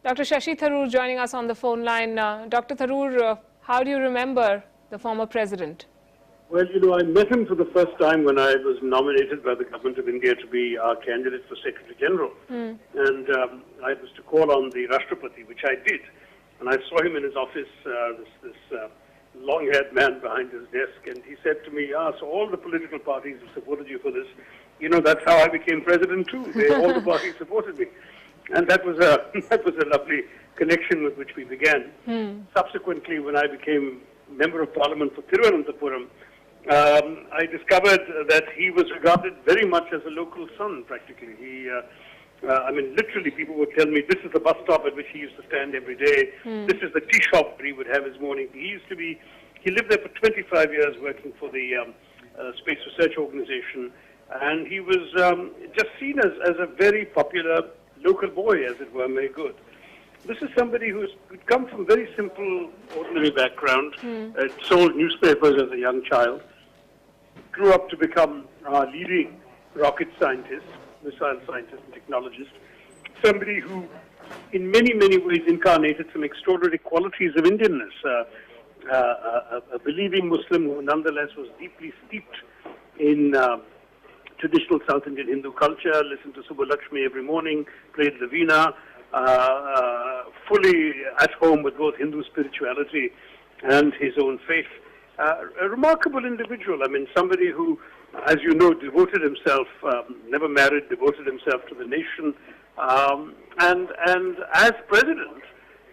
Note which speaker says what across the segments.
Speaker 1: Dr. Shashi Tharoor joining us on the phone line. Dr. Tharoor, how do you remember the former president?
Speaker 2: Well, I met him for the first time when I was nominated by the government of India to be our candidate for Secretary General. And I was to call on the Rashtrapati, which I did. And I saw him in his office, this long-haired man behind his desk, and he said to me, so all the political parties have supported you for this. That's how I became president too. All the parties supported me. And that was a lovely connection with which we began. Subsequently, when I became Member of Parliament for Thiruvananthapuram, I discovered that he was regarded very much as a local son, practically. Literally, people would tell me, this is the bus stop at which he used to stand every day. This is the tea shop where he would have his morning. He lived there for 25 years working for the Space Research Organization, and he was just seen as a very popular local boy, as it were, very good. This is somebody who'd come from very simple, ordinary background, sold newspapers as a young child, grew up to become our leading rocket scientist, missile scientist and technologist, somebody who in many, many ways incarnated some extraordinary qualities of Indianness, a believing Muslim who nonetheless was deeply steeped in traditional South Indian Hindu culture, listened to Subbalakshmi every morning, played the veena, fully at home with both Hindu spirituality and his own faith. A remarkable individual. Somebody who, as you know, devoted himself, never married, devoted himself to the nation, and as president,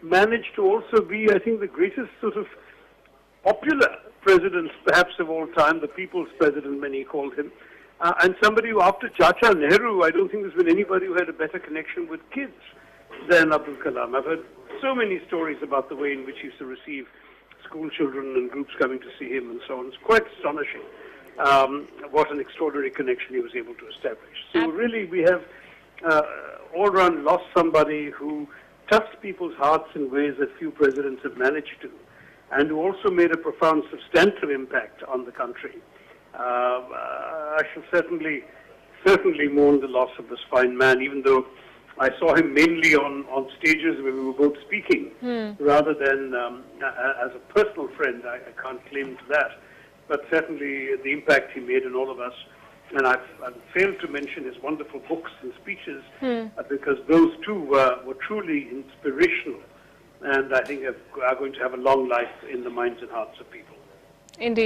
Speaker 2: managed to also be, I think, the greatest sort of popular president, perhaps of all time, the people's president, many called him, and somebody who, after Chacha Nehru, I don't think there's been anybody who had a better connection with kids than Abdul Kalam. I've heard so many stories about the way in which he used to receive school children and groups coming to see him and so on. It's quite astonishing what an extraordinary connection he was able to establish. So really we have all round lost somebody who touched people's hearts in ways that few presidents have managed to, and who also made a profound substantive impact on the country. I shall certainly mourn the loss of this fine man, even though I saw him mainly on stages where we were both speaking, rather than as a personal friend. I can't claim to that, but certainly the impact he made on all of us. And I've failed to mention his wonderful books and speeches, because those too were truly inspirational, and I think are going to have a long life in the minds and hearts of people.
Speaker 1: Indeed.